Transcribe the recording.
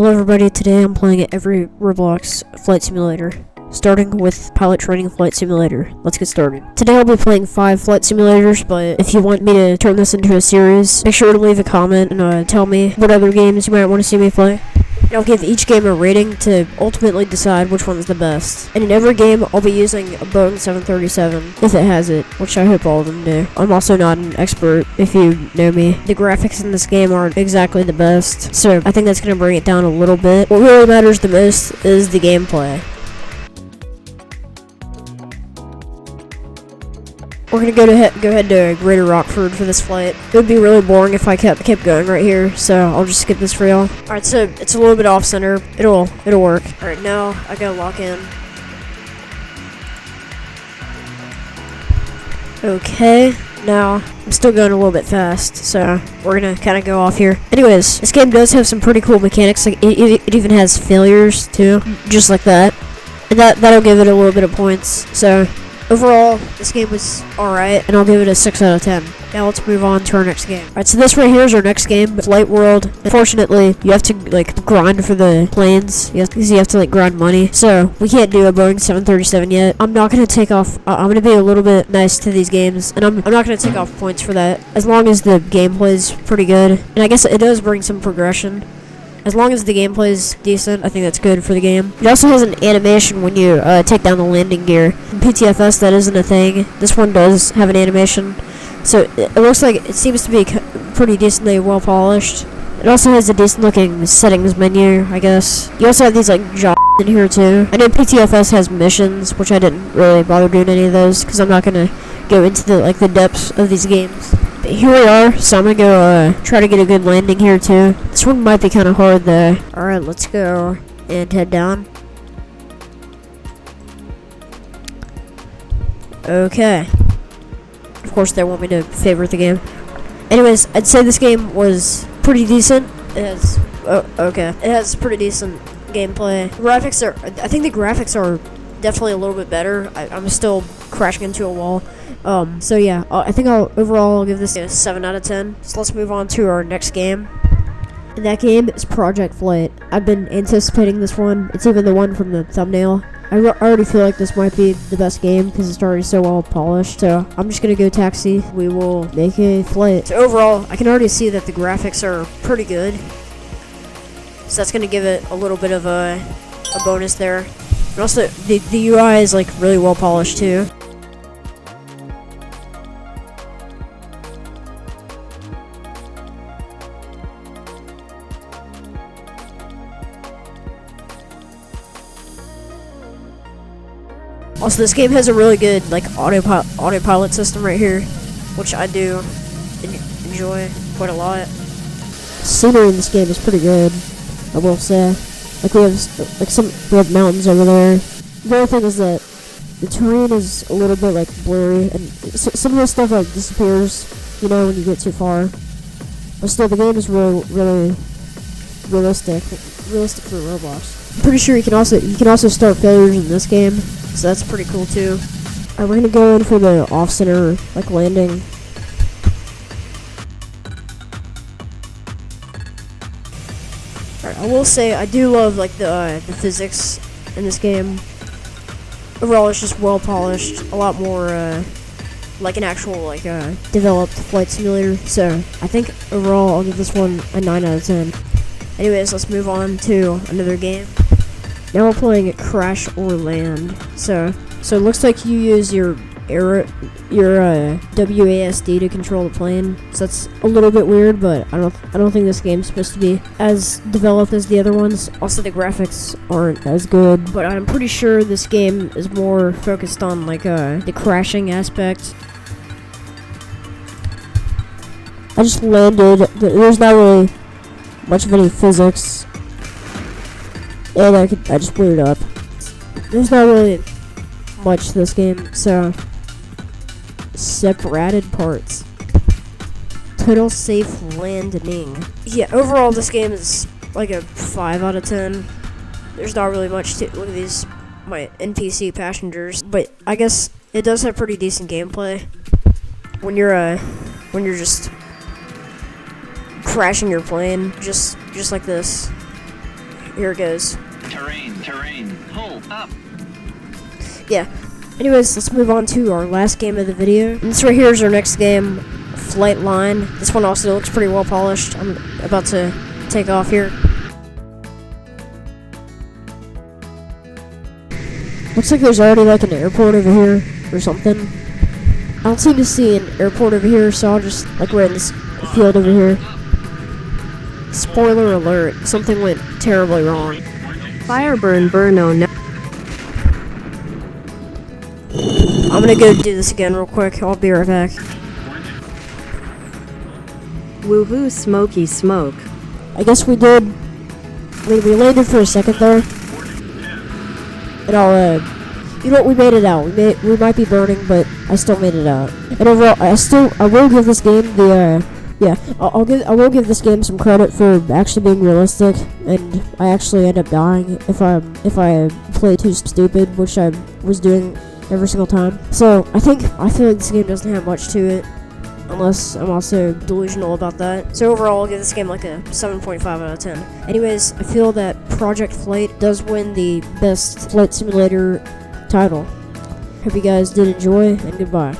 Hello everybody, today I'm playing every Roblox flight simulator, starting with pilot training flight simulator. Let's get started. Today I'll be playing 5 flight simulators, but if you want me to turn this into a series, make sure to leave a comment and tell me what other games you might want to see me play. And I'll give each game a rating to ultimately decide which one's the best. And in every game, I'll be using a Boeing 737, if it has it, which I hope all of them do. I'm also not an expert, if you know me. The graphics in this game aren't exactly the best, so I think that's going to bring it down a little bit. What really matters the most is the gameplay. We're gonna go ahead to Greater Rockford for this flight. It would be really boring if I kept going right here, so I'll just skip this for y'all. Alright, so it's a little bit off center. It'll work. Alright, now I gotta lock in. Okay, now I'm still going a little bit fast, so we're gonna kind of go off here. Anyways, this game does have some pretty cool mechanics. Like it even has failures too, just like that, and that'll give it a little bit of points. So overall, this game was alright, and I'll give it a 6 out of 10. Now let's move on to our next game. Alright, so this right here is our next game, Flight World. Unfortunately, you have to, grind for the planes. You have to, grind money. So, we can't do a Boeing 737 yet. I'm not gonna take off, I'm gonna be a little bit nice to these games, and I'm not gonna take off points for that, as long as the gameplay is pretty good. And I guess it does bring some progression. As long as the gameplay is decent, I think that's good for the game. It also has an animation when you take down the landing gear. In PTFS, that isn't a thing. This one does have an animation. So it looks like it seems to be pretty decently well polished. It also has a decent looking settings menu, I guess. You also have these jobs in here too. I know PTFS has missions, which I didn't really bother doing any of those because I'm not gonna go into the depths of these games. But here we are, so I'm gonna go try to get a good landing here too. This one might be kind of hard though. Alright, let's go and head down. Okay. Of course they want me to favorite the game. Anyways, I'd say this game was pretty decent. It has it has pretty decent gameplay. I think the graphics are definitely a little bit better. I'm still crashing into a wall. So yeah, I think overall I'll give this a 7 out of 10. So let's move on to our next game. And that game is Project Flight. I've been anticipating this one. It's even the one from the thumbnail. I already feel like this might be the best game because it's already so well polished. So I'm just gonna go taxi. We will make a flight. So overall, I can already see that the graphics are pretty good. So that's gonna give it a little bit of a bonus there. And also, the UI is really well polished too. Also, this game has a really good autopilot system right here, which I do enjoy quite a lot. Scenery in this game is pretty good, I will say. We have mountains over there. The other thing is that the terrain is a little bit blurry, and some of the stuff disappears, when you get too far. But still, the game is really realistic for Roblox. I'm pretty sure you can also start failures in this game, so that's pretty cool too. Alright, we're gonna go in for the off-center landing. Alright, I will say I do love the physics in this game. Overall, it's just well polished, a lot more like an actual developed flight simulator. So I think overall I'll give this one a 9 out of 10. Anyways, let's move on to another game. Now we're playing Crash or Land. So it looks like you use your WASD to control the plane. So that's a little bit weird, but I don't think this game's supposed to be as developed as the other ones. Also, the graphics aren't as good, but I'm pretty sure this game is more focused on the crashing aspect. I just landed. There's not really much of any physics, and I just blew it up. There's not really much to this game, so separated parts. Total safe landing. Yeah, overall this game is a 5 out of 10. There's not really much to look at these my NPC passengers, but I guess it does have pretty decent gameplay when you're just crashing your plane, just like this. here it goes. Terrain, hold up. Yeah. Anyways, let's move on to our last game of the video. And this right here is our next game, Flight Line. This one also looks pretty well polished. I'm about to take off here. Looks like there's already like an airport over here or something. I don't seem to see an airport over here, so I'll just like we're in this field over here. Spoiler alert, something went terribly wrong. Fireburn Burno no. I'm gonna go do this again real quick. I'll be right back. Woohoo smoky smoke. I guess we did. We landed for a second there. And I'll, you know what, we made it out. We might be burning, but I still made it out. And overall, I will give this game the, yeah, I will give this game some credit for actually being realistic, and I actually end up dying if I play too stupid, which I was doing every single time. So I feel like this game doesn't have much to it, unless I'm also delusional about that. So overall, I'll give this game like a 7.5 out of 10. Anyways, I feel that Project Flight does win the best flight simulator title. Hope you guys did enjoy, and goodbye.